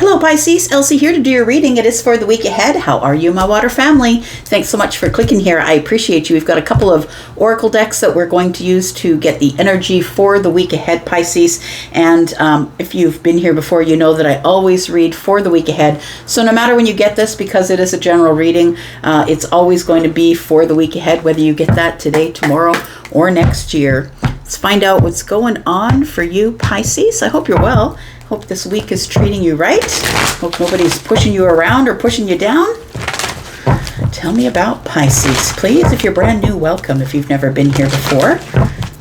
Hello Pisces, Elsie here to do your reading. It is for the week ahead. How are you, my water family? Thanks so much for clicking here. I appreciate you. We've got a couple of oracle decks that we're going to use to get the energy for the week ahead, Pisces. And if you've been here before, you know that I always read for the week ahead. So no matter when you get this, because it is a general reading, it's always going to be for the week ahead, whether you get that today, tomorrow, or next year. Let's find out what's going on for you, Pisces. I hope you're well. Hope this week is treating you right. Hope nobody's pushing you around or pushing you down. Tell me about Pisces, please. If you're brand new, welcome. If you've never been here before.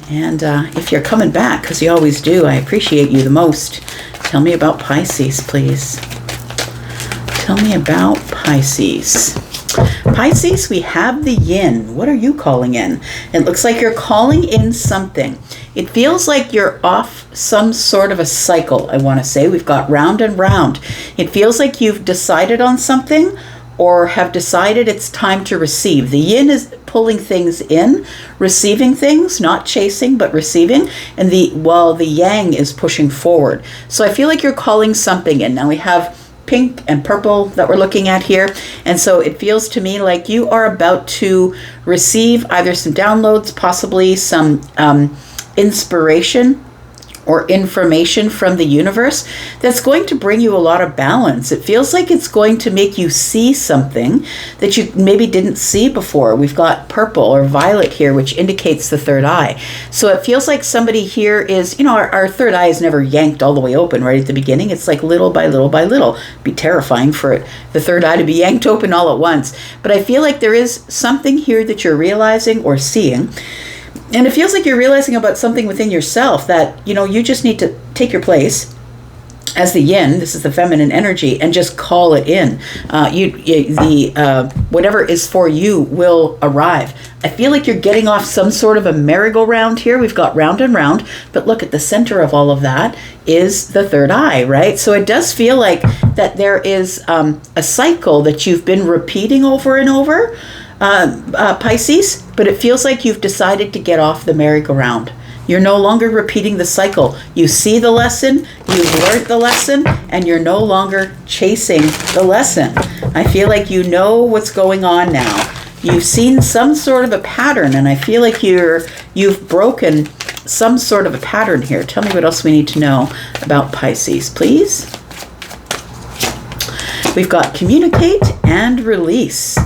And if you're coming back, because you always do, I appreciate you the most. Tell me about Pisces, please. Tell me about Pisces. Pisces, we have the yin. What are you calling in? It looks like you're calling in something. It feels like you're off some sort of a cycle, I want to say. We've got round and round. It feels like you've decided on something or have decided it's time to receive. The yin is pulling things in, receiving things, not chasing, but receiving. And the yang is pushing forward. So I feel like you're calling something in. Now we have pink and purple that we're looking at here. And so it feels to me like you are about to receive either some downloads, possibly some inspiration or information from the universe that's going to bring you a lot of balance. It feels like it's going to make you see something that you maybe didn't see before. We've got purple or violet here, which indicates the third eye. So it feels like somebody here is, our third eye is never yanked all the way open right at the beginning. It's like little by little by little. It'd be terrifying for the third eye to be yanked open all at once. But I feel like there is something here that you're realizing or seeing. And it feels like you're realizing about something within yourself that, you just need to take your place as the yin, this is the feminine energy, and just call it in. Whatever is for you will arrive. I feel like you're getting off some sort of a merry-go-round here. We've got round and round, but look at the center of all of that is the third eye, right? So it does feel like that there is a cycle that you've been repeating over and over, Pisces, but it feels like you've decided to get off the merry-go-round. You're no longer repeating the cycle. You see the lesson, you've learned the lesson, and you're no longer chasing the lesson. I feel like you know what's going on now. You've seen some sort of a pattern, and I feel like you've broken some sort of a pattern here. Tell me what else we need to know about Pisces, please. We've got communicate and release.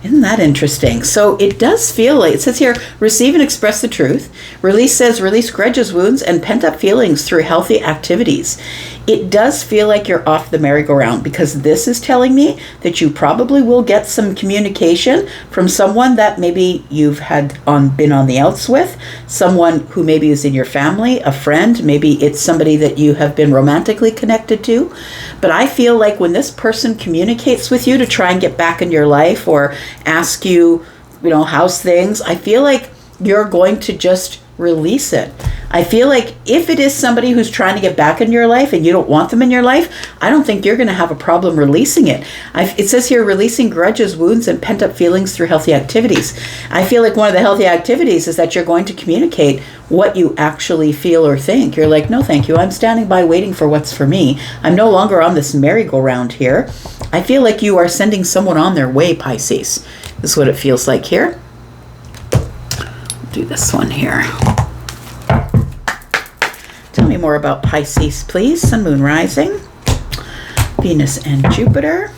Isn't that interesting? So it does feel like, it says here, receive and express the truth. Release says release grudges, wounds, and pent-up feelings through healthy activities. It does feel like you're off the merry-go-round because this is telling me that you probably will get some communication from someone that maybe you've been on the outs with, someone who maybe is in your family, a friend, maybe it's somebody that you have been romantically connected to. But I feel like when this person communicates with you to try and get back in your life or ask you, how's things, I feel like you're going to just release it. I feel like if it is somebody who's trying to get back in your life and you don't want them in your life, I don't think you're going to have a problem releasing it. It says here, releasing grudges, wounds, and pent-up feelings through healthy activities. I feel like one of the healthy activities is that you're going to communicate what you actually feel or think. You're like, no, thank you. I'm standing by waiting for what's for me. I'm no longer on this merry-go-round here. I feel like you are sending someone on their way, Pisces. This is what it feels like here. Do this one here. Tell me more about Pisces, please. Sun, Moon, Rising, Venus, and Jupiter.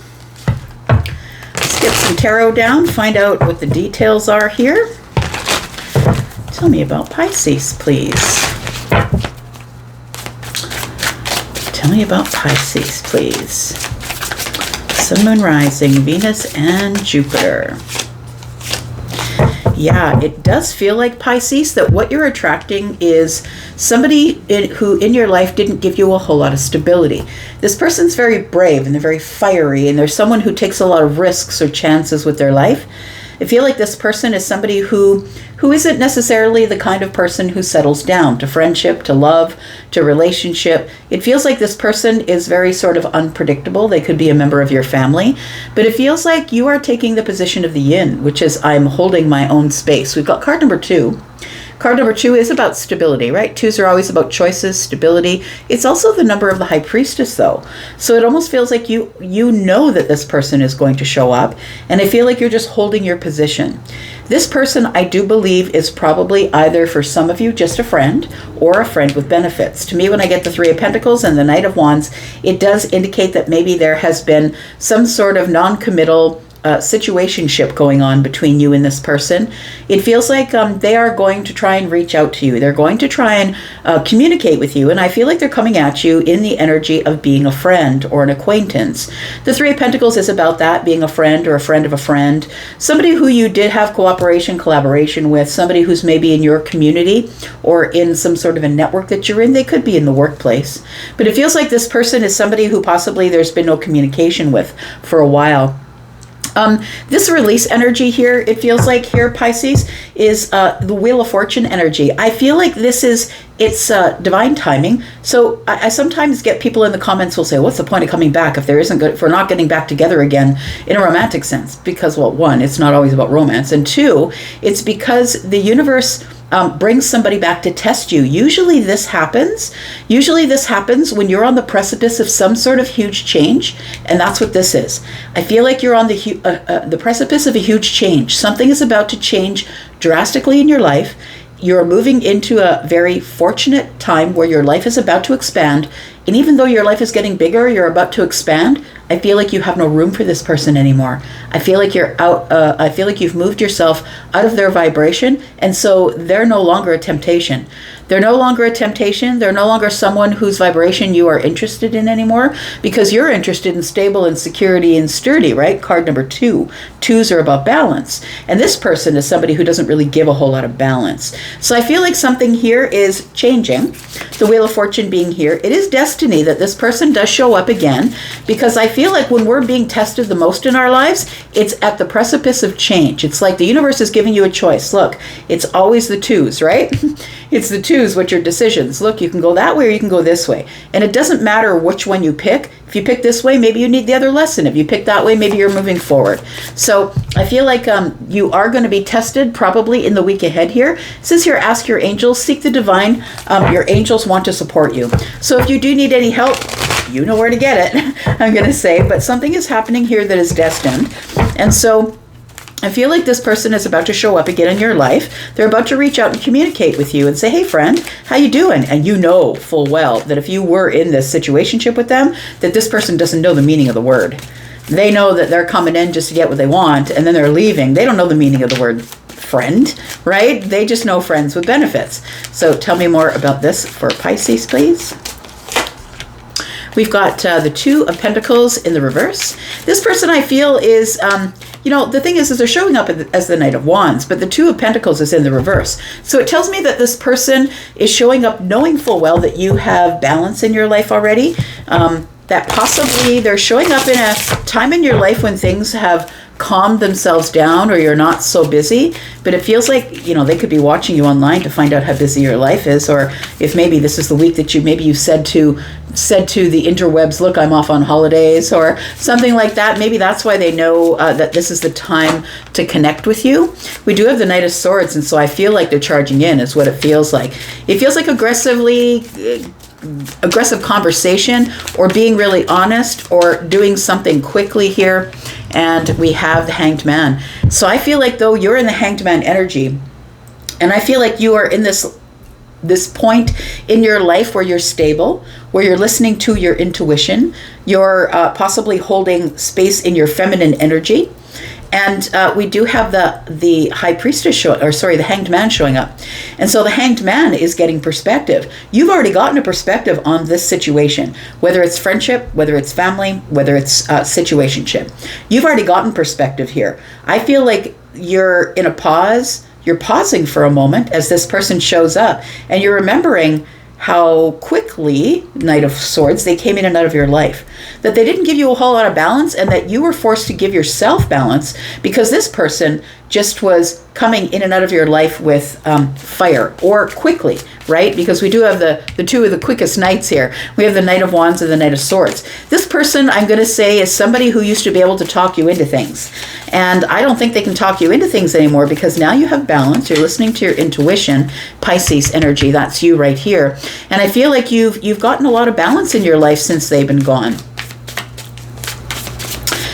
Let's get some tarot down, find out what the details are here. Tell me about Pisces, please. Tell me about Pisces, please. Sun, Moon, Rising, Venus, and Jupiter. Yeah, it does feel like, Pisces, that what you're attracting is somebody who in your life didn't give you a whole lot of stability. This person's very brave and they're very fiery, and there's someone who takes a lot of risks or chances with their life. I feel like this person is somebody who isn't necessarily the kind of person who settles down to friendship, to love, to relationship. It feels like this person is very sort of unpredictable. They could be a member of your family, but it feels like you are taking the position of the yin, which is I'm holding my own space. We've got card number 2. Card number 2 is about stability, right? 2s are always about choices, stability. It's also the number of the High Priestess, though. So it almost feels like you know that this person is going to show up, and I feel like you're just holding your position. This person, I do believe, is probably either for some of you just a friend or a friend with benefits. To me, when I get the Three of Pentacles and the Knight of Wands, it does indicate that maybe there has been some sort of non-committal situationship going on between you and this person. It feels like they are going to try and reach out to you. They're going to try and communicate with you, and I feel like they're coming at you in the energy of being a friend or an acquaintance. The Three of Pentacles is about that, being a friend or a friend of a friend, somebody who you did have cooperation, collaboration with, somebody who's maybe in your community or in some sort of a network that you're in. They could be in the workplace, but it feels like this person is somebody who possibly there's been no communication with for a while. This release energy here, it feels like here, Pisces, is the Wheel of Fortune energy. I feel like it's divine timing. So I sometimes get people in the comments will say, what's the point of coming back if if we're not getting back together again in a romantic sense? Because, well, 1, it's not always about romance. And 2, it's because the universe brings somebody back to test you. Usually this happens when you're on the precipice of some sort of huge change, and that's what this is. I feel like you're on the precipice of a huge change. Something is about to change drastically in your life. You're moving into a very fortunate time where your life is about to expand, and even though your life is getting bigger, you're about to expand, I feel like you have no room for this person anymore. I feel like you're out, I feel like you've moved yourself out of their vibration, and so they're no longer a temptation. They're no longer a temptation. They're no longer someone whose vibration you are interested in anymore, because you're interested in stable and security and sturdy, right? Card number 2. 2s are about balance. And this person is somebody who doesn't really give a whole lot of balance. So I feel like something here is changing. The Wheel of Fortune being here, it is destiny that this person does show up again, because I feel like when we're being tested the most in our lives, it's at the precipice of change. It's like the universe is giving you a choice. Look, it's always the 2s, right? It's the 2s, which are decisions. Look, you can go that way or you can go this way. And it doesn't matter which one you pick. If you pick this way, maybe you need the other lesson. If you pick that way, maybe you're moving forward. So I feel like you are going to be tested probably in the week ahead here. It says here, ask your angels, seek the divine. Your angels want to support you. So if you do need any help, you know where to get it, I'm going to say. But something is happening here that is destined. And so I feel like this person is about to show up again in your life. They're about to reach out and communicate with you and say, hey, friend, how you doing? And you know full well that if you were in this situationship with them, that this person doesn't know the meaning of the word. They know that they're coming in just to get what they want, and then they're leaving. They don't know the meaning of the word friend, right? They just know friends with benefits. So tell me more about this for Pisces, please. We've got the 2 of Pentacles in the reverse. This person, I feel, is, the thing is they're showing up as the Knight of Wands, but the 2 of Pentacles is in the reverse. So it tells me that this person is showing up knowing full well that you have balance in your life already, that possibly they're showing up in a time in your life when things have calmed themselves down or you're not so busy, but it feels like, they could be watching you online to find out how busy your life is, or if maybe this is the week that you said to the interwebs, look, I'm off on holidays or something like that. Maybe that's why they know that this is the time to connect with you. We do have the Knight of Swords, and so I feel like they're charging in is what it feels like. It feels like aggressive conversation or being really honest or doing something quickly here. And we have the Hanged Man. So I feel like, though, you're in the Hanged Man energy, and I feel like you are in this point in your life where you're stable, where you're listening to your intuition, you're possibly holding space in your feminine energy. And we do have the High Priestess the Hanged Man showing up. And so the Hanged Man is getting perspective. You've already gotten a perspective on this situation, whether it's friendship, whether it's family, whether it's situationship. You've already gotten perspective here. I feel like you're in a pause. You're pausing for a moment as this person shows up, and you're remembering how quickly, Knight of Swords, they came in and out of your life. That they didn't give you a whole lot of balance, and that you were forced to give yourself balance because this person just was coming in and out of your life with fire or quickly, right? Because we do have the two of the quickest knights here. We have the Knight of Wands and the Knight of Swords. This person, I'm going to say, is somebody who used to be able to talk you into things. And I don't think they can talk you into things anymore, because now you have balance. You're listening to your intuition, Pisces energy. That's you right here. And I feel like you've gotten a lot of balance in your life since they've been gone.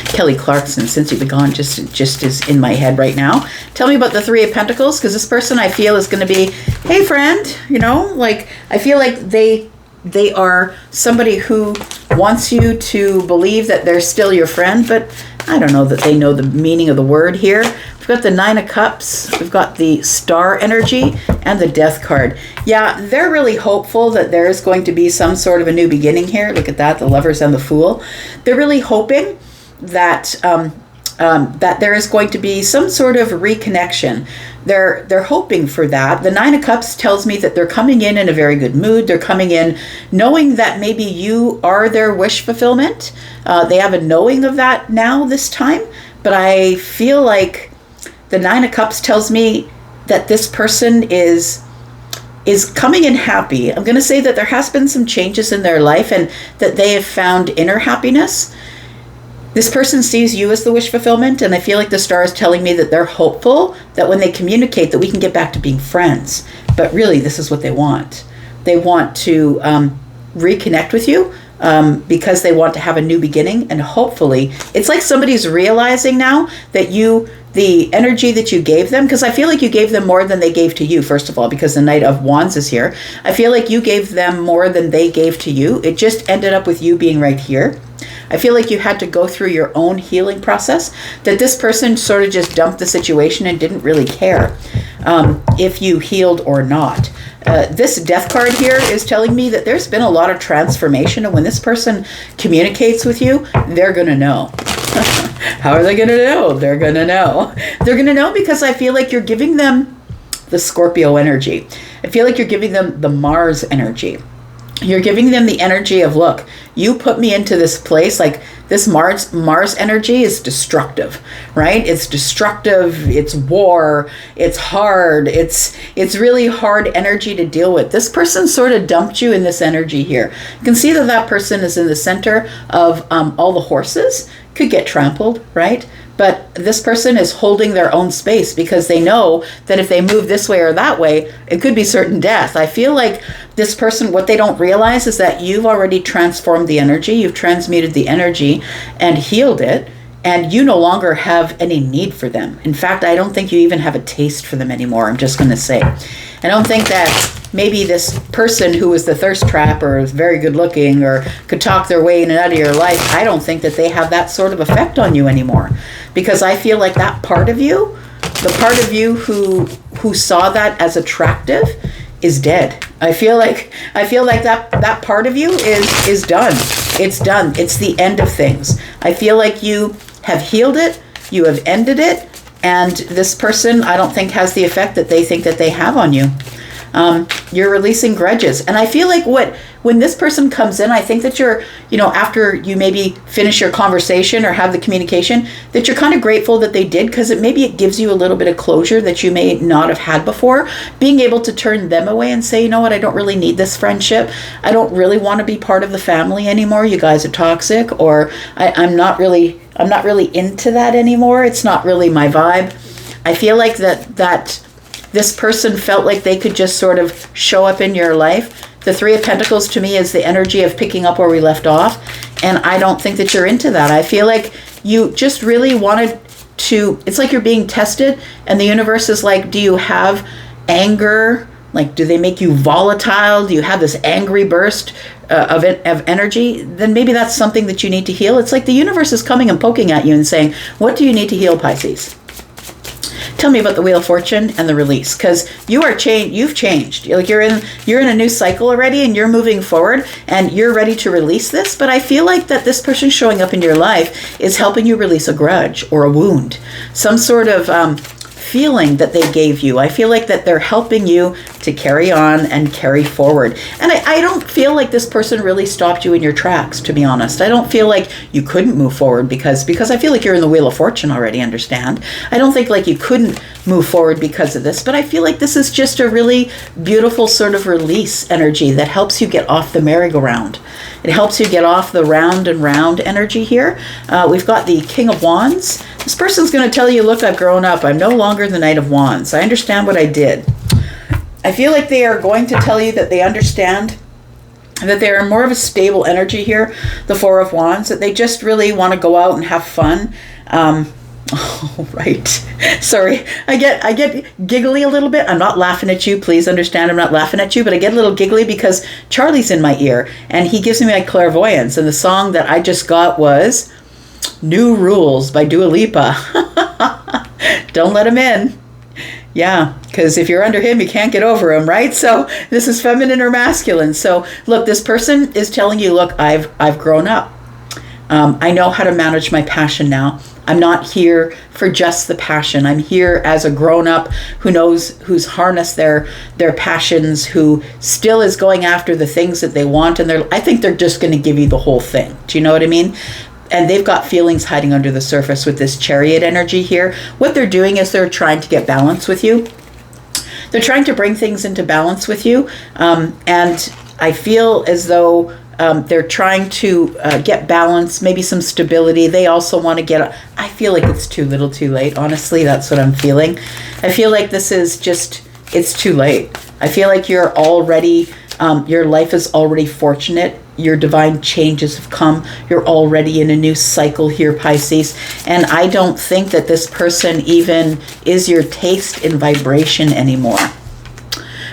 Kelly Clarkson, since you've been gone, just is in my head right now. Tell me about the Three of Pentacles, because this person I feel is going to be, hey friend, you know, like I feel like they are somebody who wants you to believe that they're still your friend, but I don't know that they know the meaning of the word here. We've got the Nine of Cups, we've got the Star energy, and the Death card. Yeah, they're really hopeful that there is going to be some sort of a new beginning here. Look at that, the Lovers and the Fool. They're really hoping that that there is going to be some sort of reconnection. They're hoping for that. The Nine of Cups tells me that they're coming in a very good mood. They're coming in knowing that maybe you are their wish fulfillment. They have a knowing of that now this time, but I feel like the Nine of Cups tells me that this person is coming in happy. I'm going to say that there has been some changes in their life and that they have found inner happiness. This person sees you as the wish fulfillment, and I feel like the star is telling me that they're hopeful that when they communicate that we can get back to being friends. But really, this is what they want. They want to reconnect with you because they want to have a new beginning, and hopefully, it's like somebody's realizing now that the energy that you gave them, because I feel like you gave them more than they gave to you, first of all, because the Knight of Wands is here. I feel like you gave them more than they gave to you. It just ended up with you being right here. I feel like you had to go through your own healing process, that this person sort of just dumped the situation and didn't really care if you healed or not. This Death card here is telling me that there's been a lot of transformation, and when this person communicates with you, they're going to know. How are they going to know? They're going to know. They're going to know because I feel like you're giving them the Scorpio energy. I feel like you're giving them the Mars energy. You're giving them the energy of, look, you put me into this place, like this Mars energy is destructive, right? It's destructive, it's war, it's hard, it's really hard energy to deal with. This person sort of dumped you in this energy here. You can see that that person is in the center of all the horses, could get trampled, right? But this person is holding their own space because they know that if they move this way or that way, it could be certain death. I feel like this person, what they don't realize is that you've already transformed the energy, you've transmuted the energy and healed it, and you no longer have any need for them. In fact, I don't think you even have a taste for them anymore, I'm just going to say. I don't think that maybe this person who was the thirst trap or is very good looking or could talk their way in and out of your life, I don't think that they have that sort of effect on you anymore. Because I feel like that part of you, the part of you who saw that as attractive, is dead. I feel like that part of you is done. It's done. It's the end of things. I feel like you have healed it, you have ended it, and this person I don't think has the effect that they think that they have on you. You're releasing grudges. And I feel like when this person comes in, I think that you're, after you maybe finish your conversation or have the communication, that you're kind of grateful that they did, because maybe it gives you a little bit of closure that you may not have had before. Being able to turn them away and say, you know what, I don't really need this friendship. I don't really want to be part of the family anymore. You guys are toxic, or I'm not really into that anymore. It's not really my vibe. I feel like that this person felt like they could just sort of show up in your life. The Three of Pentacles to me is the energy of picking up where we left off. And I don't think that you're into that. I feel like you just really wanted to, it's like you're being tested and the universe is like, do you have anger? Like, do they make you volatile? Do you have this angry burst of energy? Then maybe that's something that you need to heal. It's like the universe is coming and poking at you and saying, what do you need to heal, Pisces? Tell me about the Wheel of Fortune and the release, because you've changed. Like you're in a new cycle already, and you're moving forward, and you're ready to release this. But I feel like that this person showing up in your life is helping you release a grudge or a wound, some sort of feeling that they gave you. I feel like that they're helping you to carry on and carry forward. And I don't feel like this person really stopped you in your tracks, to be honest. I don't feel like you couldn't move forward because I feel like you're in the Wheel of Fortune already, understand? I don't think like you couldn't move forward because of this, but I feel like this is just a really beautiful sort of release energy that helps you get off the merry-go-round. It helps you get off the round and round energy here. We've got the King of Wands. This person's going to tell you, look, I've grown up. I'm no longer the Knight of Wands. I understand what I did. I feel like they are going to tell you that they understand that they're more of a stable energy here, the Four of Wands, that they just really want to go out and have fun. Oh, right. Sorry. I get giggly a little bit. I'm not laughing at you. Please understand I'm not laughing at you, but I get a little giggly because Charlie's in my ear and he gives me my clairvoyance. And the song that I just got was New Rules by Dua Lipa. Don't let him in. Yeah, because if you're under him, you can't get over him, right? So this is feminine or masculine. So look, this person is telling you, look, I've grown up. I know how to manage my passion now. I'm not here for just the passion. I'm here as a grown-up who knows, who's harnessed their passions, who still is going after the things that they want. And I think they're just going to give you the whole thing. Do you know what I mean? And they've got feelings hiding under the surface with this Chariot energy here. What they're doing is they're trying to get balance with you. They're trying to bring things into balance with you. And I feel as though they're trying to get balance, maybe some stability. They also want to get, I feel like it's too little too late. Honestly, that's what I'm feeling. I feel like this is just, it's too late. I feel like you're already, your life is already fortunate. Your divine changes have come. You're already in a new cycle here, Pisces. And I don't think that this person even is your taste in vibration anymore.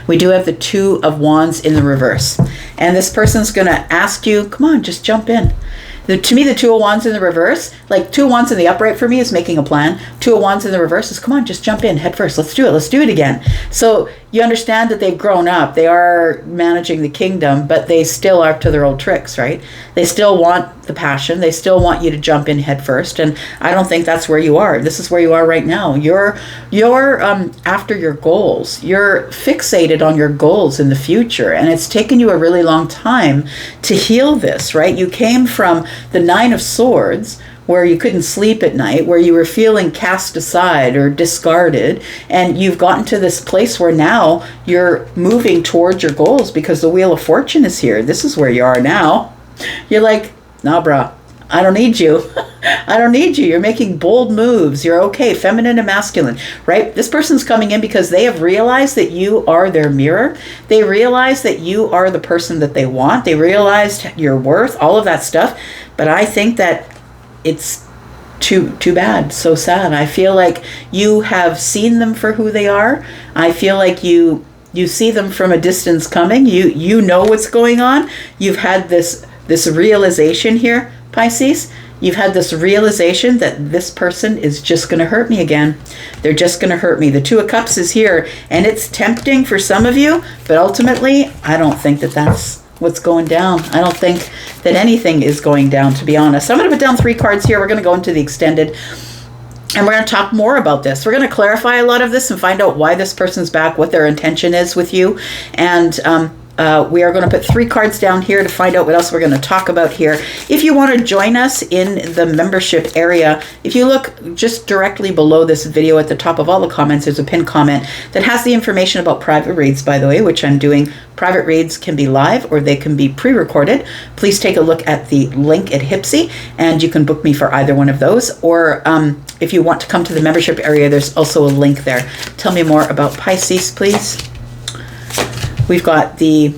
We do have the Two of Wands in the reverse. And this person's going to ask you, come on, just jump in. To me, the Two of Wands in the reverse, like Two of Wands in the upright for me is making a plan. Two of Wands in the reverse is, come on, just jump in head first. Let's do it. Let's do it again. So you understand that they've grown up. They are managing the kingdom, but they still are up to their old tricks, right? They still want the passion. They still want you to jump in head first. And I don't think that's where you are. This is where you are right now. You're after your goals. You're fixated on your goals in the future. And it's taken you a really long time to heal this, right? You came from the Nine of Swords, where you couldn't sleep at night, where you were feeling cast aside or discarded, and you've gotten to this place where now you're moving towards your goals because the Wheel of Fortune is here. This is where you are now. You're like, nah, brah, I don't need you. I don't need you. You're making bold moves. You're okay, feminine and masculine, right? This person's coming in because they have realized that you are their mirror. They realize that you are the person that they want. They realized your worth, all of that stuff. But I think that it's too bad, so sad. I feel like you have seen them for who they are. I feel like you see them from a distance coming. You know what's going on. You've had this realization here, Pisces. You've had this realization that this person is just going to hurt me again. They're just going to hurt me. The Two of Cups is here, and it's tempting for some of you, but ultimately, I don't think that that's what's going down. I don't think that anything is going down, to be honest. I'm going to put down 3 cards here. We're going to go into the extended, and we're going to talk more about this. We're going to clarify a lot of this and find out why this person's back, what their intention is with you, and we are going to put 3 cards down here to find out what else we're going to talk about here. If you want to join us in the membership area, if you look just directly below this video at the top of all the comments, there's a pinned comment that has the information about private reads, by the way, which I'm doing. Private reads can be live or they can be pre-recorded. Please take a look at the link at Hypsee and you can book me for either one of those. Or if you want to come to the membership area, there's also a link there. Tell me more about Pisces, please. We've got the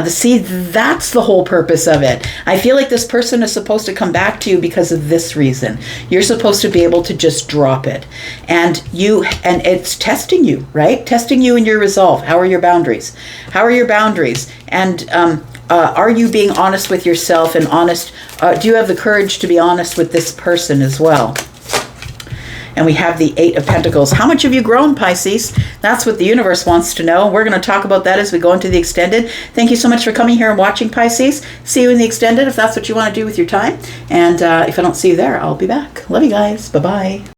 seed. That's the whole purpose of it. I feel like this person is supposed to come back to you because of this reason. You're supposed to be able to just drop it. And it's testing you, right? Testing you in your resolve. How are your boundaries? How are your boundaries? And are you being honest with yourself and honest? Do you have the courage to be honest with this person as well? And we have the 8 of Pentacles. How much have you grown, Pisces? That's what the universe wants to know. We're going to talk about that as we go into the extended. Thank you so much for coming here and watching, Pisces. See you in the extended if that's what you want to do with your time. And if I don't see you there, I'll be back. Love you guys. Bye-bye.